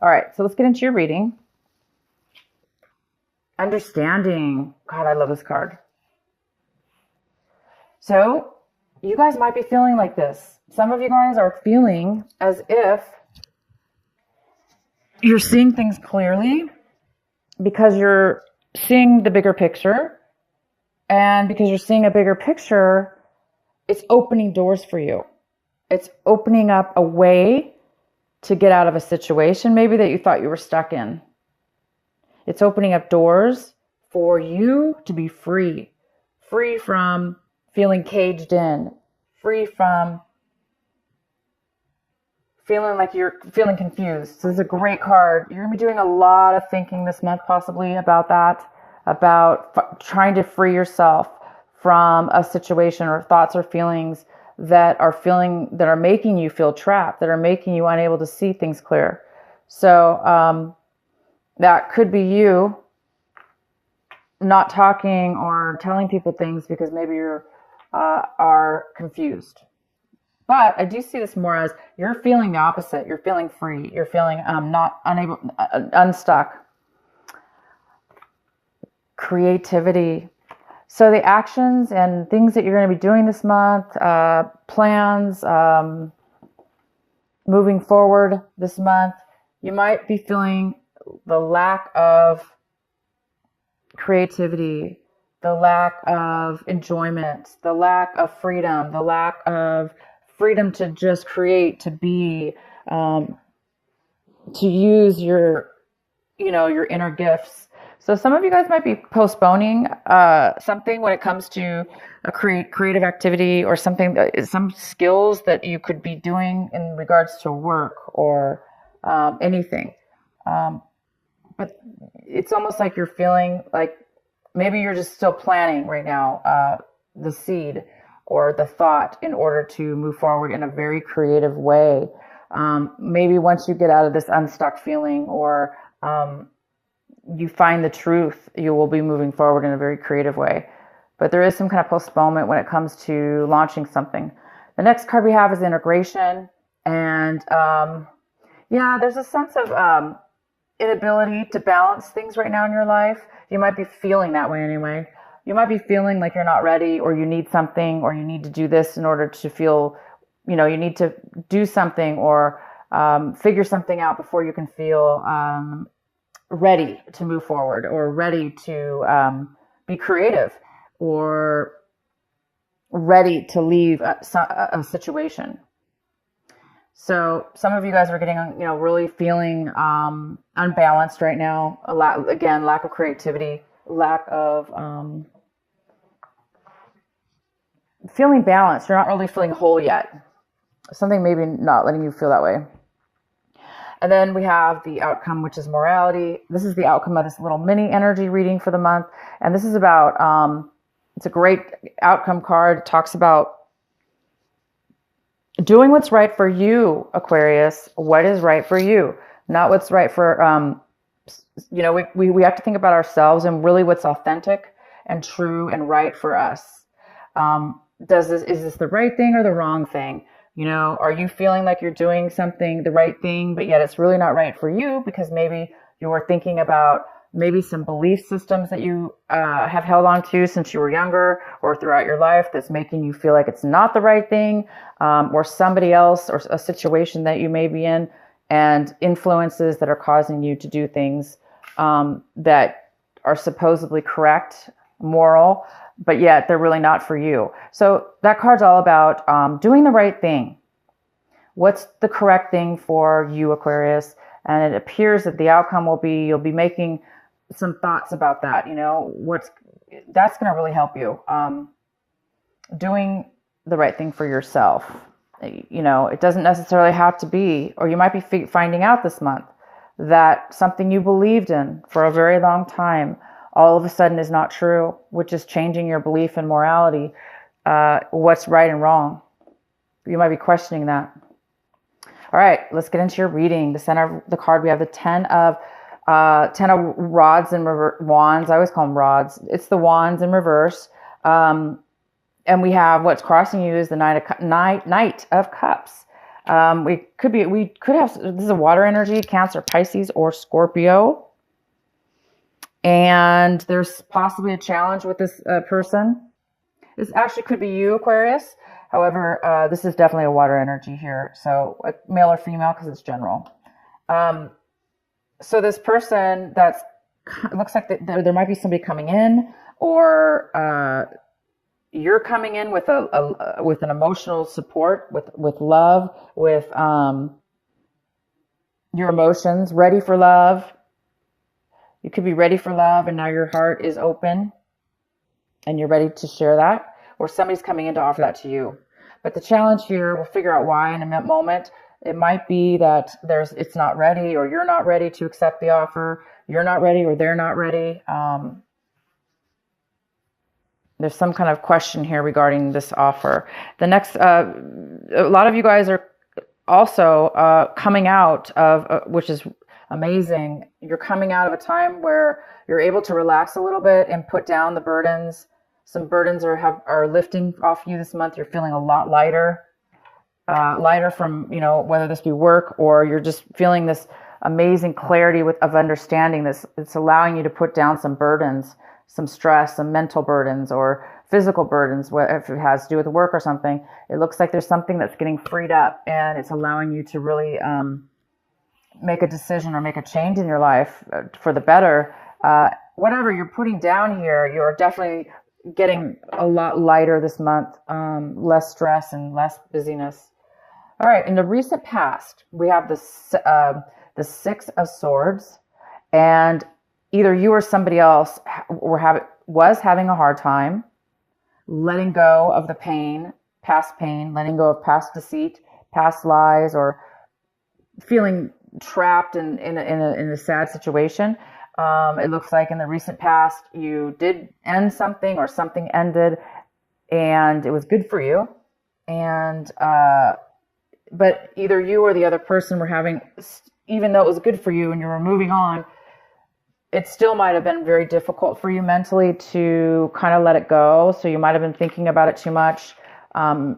All right, so let's get into your reading. Understanding. God, I love this card. So you guys might be feeling like this. Some of you guys are feeling as if you're seeing things clearly because you're seeing the bigger picture. And because you're seeing a bigger picture, it's opening doors for you. It's opening up a way to get out of a situation maybe that you thought you were stuck in. It's opening up doors for you to be free. Free from feeling caged in. Free from feeling like you're feeling confused. So this is a great card. You're going to be doing a lot of thinking this month possibly about that. About trying to free yourself from a situation or thoughts or feelings that are making you feel trapped, that are making you unable to see things clear. So that could be you not talking or telling people things because maybe you are confused. But I do see this more as you're feeling the opposite. You're feeling free. You're feeling unstuck. Creativity. So the actions and things that you're going to be doing this month, plans, moving forward this month, you might be feeling the lack of creativity, the lack of enjoyment, the lack of freedom, the lack of freedom to just create, to be, to use your inner gifts. So some of you guys might be postponing something when it comes to a creative activity or something, some skills that you could be doing in regards to work or anything. But it's almost like you're feeling like maybe you're just still planning right now the seed or the thought in order to move forward in a very creative way. Maybe once you get out of this unstuck feeling or you find the truth, you will be moving forward in a very creative way. But there is some kind of postponement when it comes to launching something. The next card we have is integration. And there's a sense of inability to balance things right now in your life. You might be feeling that way anyway. You might be feeling like you're not ready or you need something or you need to do this in order to feel, you need to do something or figure something out before you can feel ready to move forward or ready to be creative or ready to leave a situation. So some of you guys are getting, really feeling unbalanced right now. Lack of creativity, lack of feeling balanced. You're not really feeling whole yet. Something maybe not letting you feel that way. And then we have the outcome, which is morality. This is the outcome of this little mini energy reading for the month. And this is about, it's a great outcome card. It talks about doing what's right for you, Aquarius. What is right for you? Not what's right for, we have to think about ourselves and really what's authentic and true and right for us. Is this the right thing or the wrong thing? Are you feeling like you're doing something, the right thing, but yet it's really not right for you because maybe you were thinking about maybe some belief systems that you have held on to since you were younger or throughout your life that's making you feel like it's not the right thing, or somebody else or a situation that you may be in and influences that are causing you to do things that are supposedly correct, moral, but yet they're really not for you. So that card's all about doing the right thing. What's the correct thing for you, Aquarius? And it appears that the outcome will be you'll be making some thoughts about that. That's going to really help you. Doing the right thing for yourself. It doesn't necessarily have to be, or you might be finding out this month that something you believed in for a very long time all of a sudden is not true, which is changing your belief in morality, what's right and wrong. You might be questioning that. All right, let's get into your reading. The center of the card, we have the 10 of rods and wands. I always call them rods. It's the wands in reverse. And we have what's crossing you is the Knight of Cups. We could have, this is a water energy, Cancer, Pisces, or Scorpio. And there's possibly a challenge with this person. This actually could be you, Aquarius. However, this is definitely a water energy here. So male or female, because it's general. So this person it looks like there might be somebody coming in, or you're coming in with with an emotional support, with love, with your emotions, ready for love. You could be ready for love, and now your heart is open and you're ready to share that, or somebody's coming in to offer that to you. But the challenge here, we'll figure out why in a moment. It might be that it's not ready, or you're not ready to accept the offer. You're not ready, or they're not ready. There's some kind of question here regarding this offer. The next, a lot of you guys are also coming out of, which is amazing. You're coming out of a time where you're able to relax a little bit and put down the burdens. Some burdens are lifting off you this month. You're feeling a lot lighter from, whether this be work, or you're just feeling this amazing clarity of understanding this. It's allowing you to put down some burdens, some stress, some mental burdens, or physical burdens, if it has to do with work or something. It looks like there's something that's getting freed up, and it's allowing you to really make a decision or make a change in your life for the better. Whatever you're putting down here, you're definitely getting a lot lighter this month, less stress and less busyness. All right, in the recent past, we have the Six of Swords, and either you or somebody else was having a hard time letting go of the past pain, letting go of past deceit, past lies, or feeling trapped in a sad situation. It looks like in the recent past you did end something, or something ended, and it was good for you. And but either you or the other person were having, even though it was good for you and you were moving on, it still might have been very difficult for you mentally to kind of let it go. So you might have been thinking about it too much, not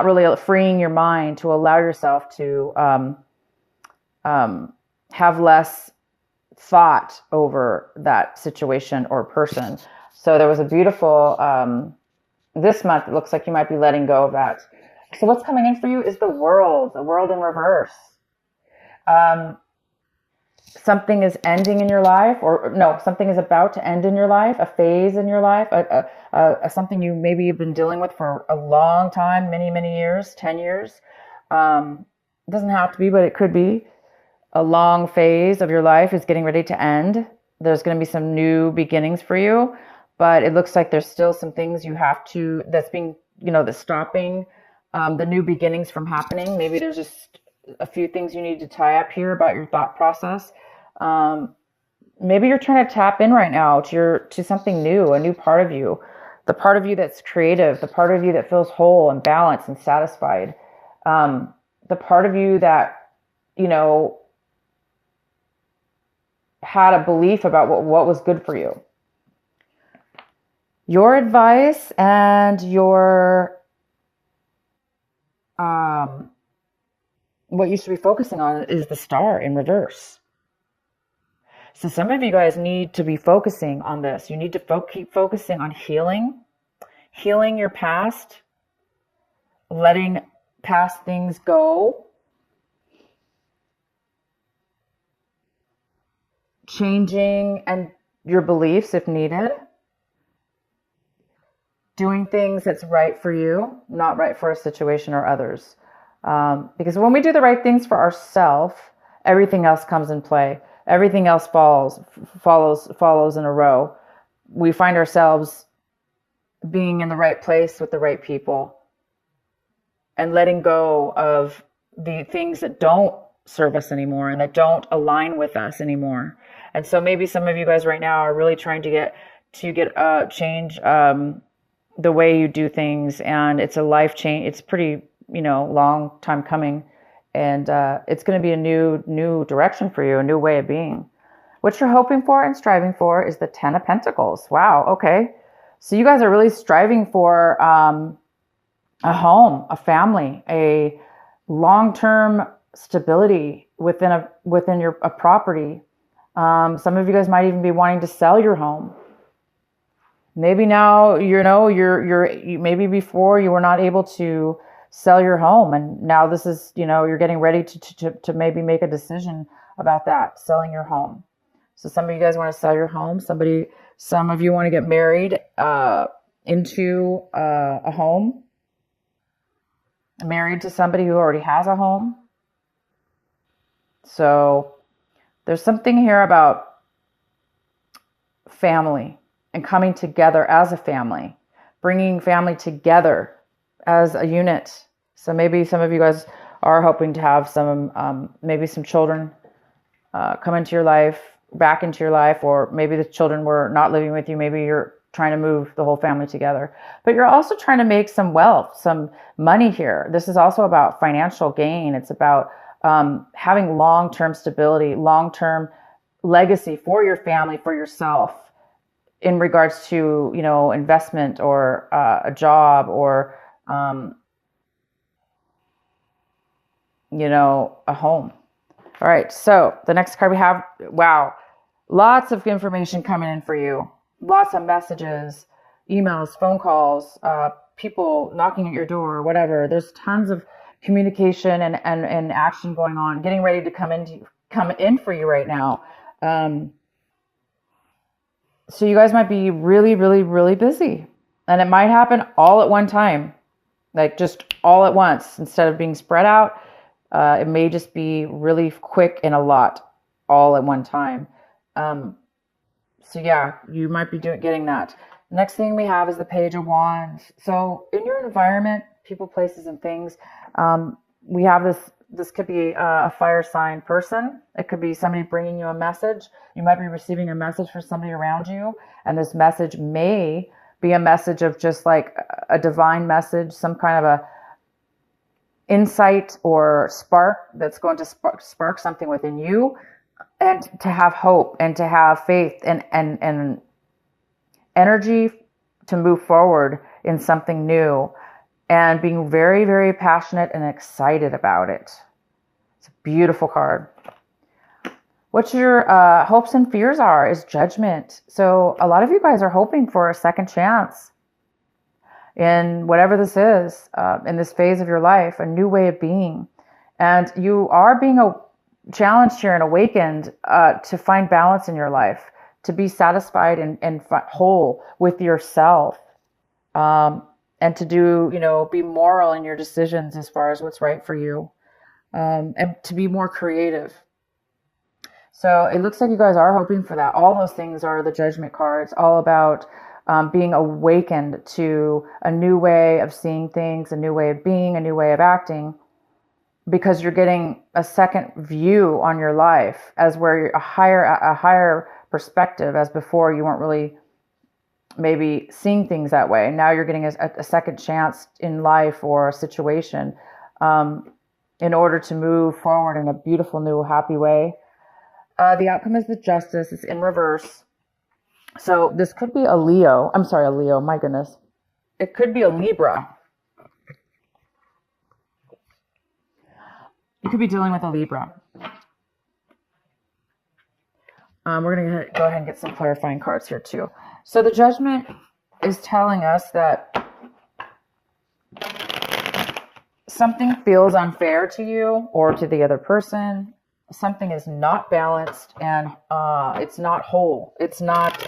really freeing your mind to allow yourself to have less thought over that situation or person. So there was a beautiful, this month, it looks like you might be letting go of that. So what's coming in for you is the world in reverse. Something is ending in your life, or no, something is about to end in your life, a phase in your life, something you maybe have been dealing with for a long time, many, many years, 10 years. It doesn't have to be, but it could be. A long phase of your life is getting ready to end. There's going to be some new beginnings for you, but it looks like there's still some things that's being, that's stopping the new beginnings from happening. Maybe there's just a few things you need to tie up here about your thought process. Maybe you're trying to tap in right now to something new, a new part of you, the part of you that's creative, the part of you that feels whole and balanced and satisfied, the part of you that, had a belief about what was good for you. Your advice and your what you should be focusing on is the Star in reverse. So some of you guys need to be focusing on this. You need to keep focusing on healing your past, letting past things go, changing and your beliefs if needed, doing things that's right for you, not right for a situation or others. Because when we do the right things for ourselves, everything else comes in play. Everything else follows in a row. We find ourselves being in the right place with the right people and letting go of the things that don't serve us anymore and that don't align with us anymore. And so maybe some of you guys right now are really trying to change the way you do things, and it's a life change. It's pretty, long time coming, and it's going to be a new direction for you, a new way of being. What you're hoping for and striving for is the 10 of Pentacles. Wow. Okay. So you guys are really striving for a home, a family, a long-term stability within a property. Some of you guys might even be wanting to sell your home. Maybe now, maybe before you were not able to sell your home, and now this is, you're getting ready to maybe make a decision about that, selling your home. So some of you guys want to sell your home. Some of you want to get married into a home, married to somebody who already has a home. So there's something here about family and coming together as a family, bringing family together as a unit. So maybe some of you guys are hoping to have maybe some children come into your life, back into your life, or maybe the children were not living with you. Maybe you're trying to move the whole family together, but you're also trying to make some wealth, some money here. This is also about financial gain. It's about having long-term stability, long-term legacy for your family, for yourself, in regards to, investment or a job or, a home. All right. So the next card we have, wow, lots of information coming in for you. Lots of messages, emails, phone calls, people knocking at your door, whatever. There's tons of communication and action going on, getting ready to come in for you right now. So you guys might be really, really, really busy, and it might happen all at one time, like just all at once instead of being spread out. It may just be really quick and a lot all at one time. So yeah, you might be getting that. Next thing we have is the Page of Wands. So in your environment, people, places, and things, we have this could be a fire sign person. It could be somebody bringing you a message. You might be receiving a message from somebody around you, and this message may be a message of just like a divine message, some kind of a insight or spark that's going to spark something within you, and to have hope and to have faith and energy to move forward in something new, and being very, very passionate and excited about it. It's a beautiful card. What your hopes and fears are is Judgment. So a lot of you guys are hoping for a second chance in whatever this is, in this phase of your life, a new way of being. And you are being challenged here and awakened to find balance in your life, to be satisfied and whole with yourself, and to do, be moral in your decisions as far as what's right for you, and to be more creative. So it looks like you guys are hoping for that. All those things are the Judgment cards, all about being awakened to a new way of seeing things, a new way of being, a new way of acting, because you're getting a second view on your life, as where you're a higher perspective, as before you weren't really maybe seeing things that way. Now you're getting a second chance in life or a situation, in order to move forward in a beautiful, new, happy way. The outcome is the Justice. It's in reverse. So this could be a Leo. I'm sorry, a Leo. My goodness. It could be a Libra. You could be dealing with a Libra. We're going to go ahead and get some clarifying cards here too. So the Judgment is telling us that something feels unfair to you or to the other person. Something is not balanced, and it's not whole. It's not,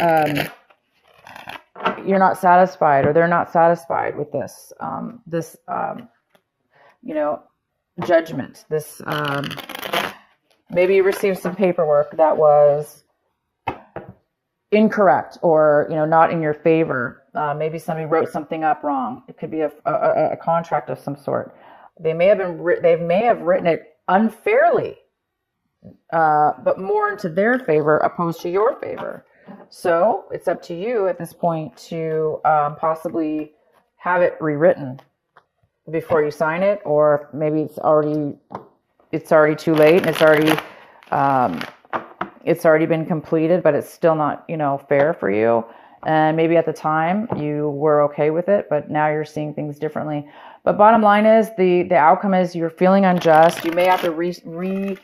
you're not satisfied, or they're not satisfied with this, judgment. This, maybe you received some paperwork that was incorrect or, not in your favor. Maybe somebody wrote something up wrong. It could be a contract of some sort. They may have written it unfairly, but more into their favor opposed to your favor. So it's up to you at this point to possibly have it rewritten before you sign it, or maybe it's already too late and it's already been completed, but it's still not, fair for you. And maybe at the time you were okay with it, but now you're seeing things differently. But bottom line is the outcome is you're feeling unjust. You may have to redo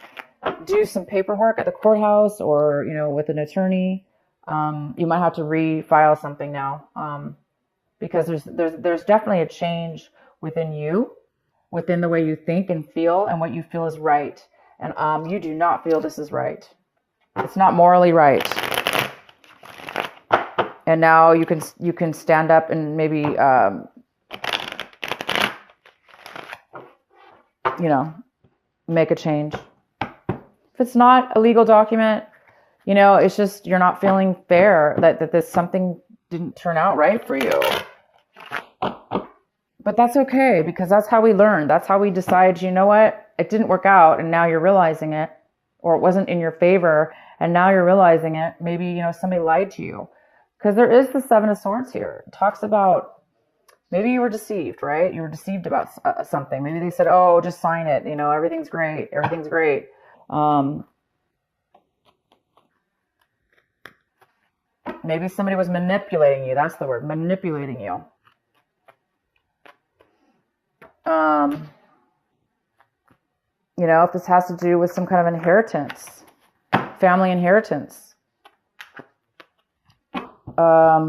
some paperwork at the courthouse or, with an attorney. You might have to refile something now, because there's definitely a change within you, within the way you think and feel and what you feel is right. And you do not feel this is right. It's not morally right. And now you can stand up and maybe make a change. If it's not a legal document, it's just you're not feeling fair that this something didn't turn out right for you. But that's okay, because that's how we learn. That's how we decide, you know what? It didn't work out, and now you're realizing it. Or it wasn't in your favor, and now you're realizing it. Maybe, somebody lied to you. Because there is the Seven of Swords here. It talks about maybe you were deceived, right? You were deceived about something. Maybe they said, oh, just sign it. Everything's great. Everything's great. Maybe somebody was manipulating you. That's the word, manipulating you. If this has to do with some kind of inheritance, family inheritance. Yeah,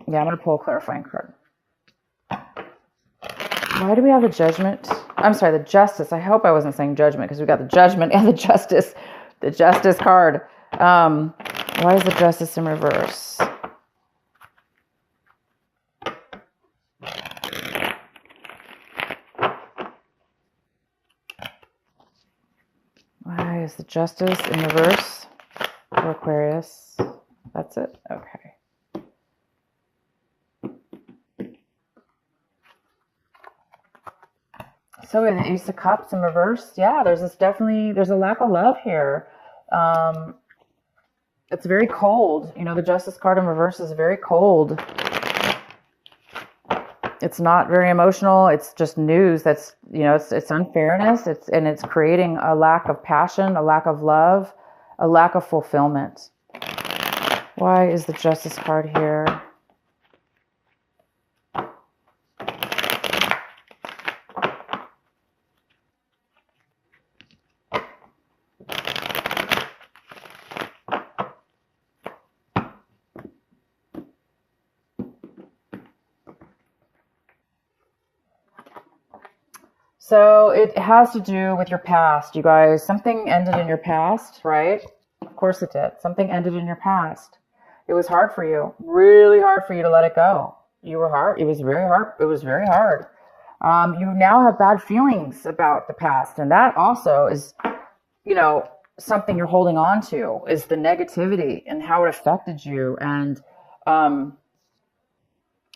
I'm going to pull a clarifying card. Why do we have the Judgment? I'm sorry, the Justice. I hope I wasn't saying Judgment, because we got the Judgment and the Justice. The Justice card. Why is the Justice in reverse? Why is the Justice in reverse for Aquarius? That's it? Okay. So we have the Ace of Cups in reverse. Yeah, there's a lack of love here. It's very cold. The Justice card in reverse is very cold. It's not very emotional. It's just news. That's, it's unfairness. It's creating a lack of passion, a lack of love, a lack of fulfillment. Why is the Justice card here? So it has to do with your past, you guys. Something ended in your past, right? Of course it did. Something ended in your past. It was hard for you, really hard for you to let it go. You were hard. It was very hard. It was very hard. You now have bad feelings about the past. And that also is, something you're holding on to, is the negativity and how it affected you. And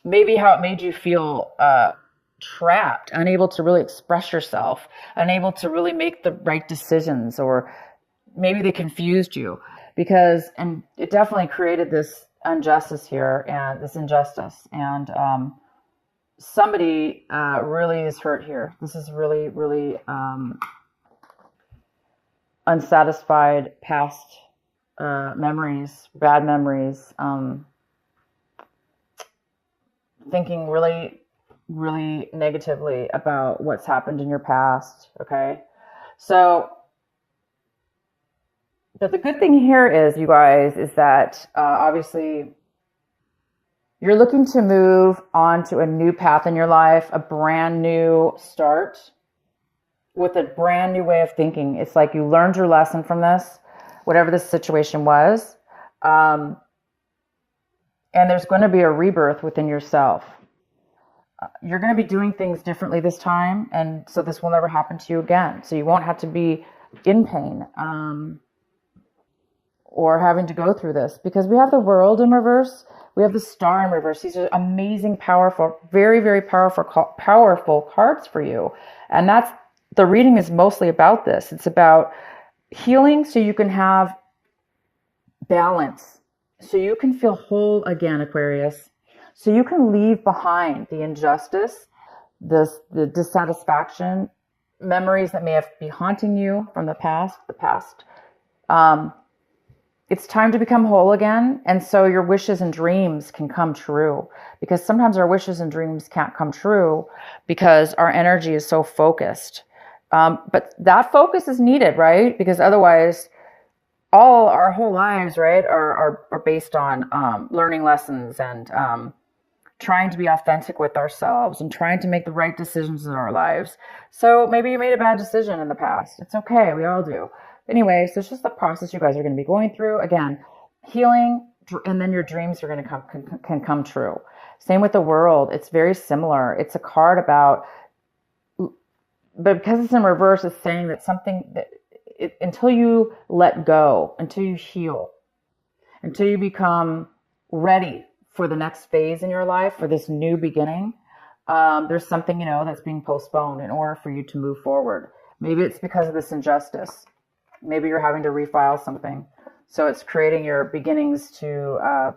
maybe how it made you feel trapped, unable to really express yourself, unable to really make the right decisions, or maybe they confused you, and it definitely created this injustice here, and this injustice, and somebody really is hurt here. This is really, really unsatisfied past memories, bad memories, thinking really negatively about what's happened in your past. Okay. So, but the good thing here is, you guys, is that obviously you're looking to move on to a new path in your life, a brand new start with a brand new way of thinking. It's like you learned your lesson from this, whatever this situation was. And there's going to be a rebirth within yourself. You're going to be doing things differently this time, and so this will never happen to you again. So you won't have to be in pain or having to go through this, because we have the World in reverse. We have the Star in reverse. These are amazing, powerful, very, very powerful cards for you. And the reading is mostly about this. It's about healing so you can have balance, so you can feel whole again, Aquarius. So you can leave behind the injustice, the dissatisfaction, memories that may have been haunting you from the past. it's time to become whole again. And so your wishes and dreams can come true, because sometimes our wishes and dreams can't come true because our energy is so focused. But that focus is needed, right? Because otherwise, all our whole lives, right, are based on learning lessons and trying to be authentic with ourselves and trying to make the right decisions in our lives. So maybe you made a bad decision in the past. It's okay. We all do. Anyway, so it's just the process you guys are going to be going through. Again, healing, and then your dreams are going to can come true. Same with the world. It's very similar. It's a card about, but because it's in reverse, it's saying that something that until you let go, until you heal, until you become ready for the next phase in your life, for this new beginning, there's something, that's being postponed in order for you to move forward. Maybe it's because of this injustice. Maybe you're having to refile something. So it's creating your beginnings to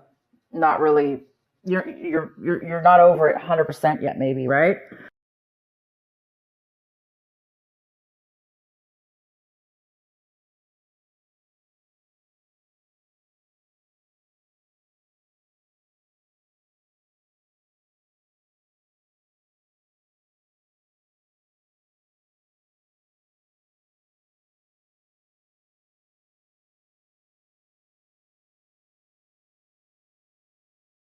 not really, you're not over it 100% yet, maybe, right?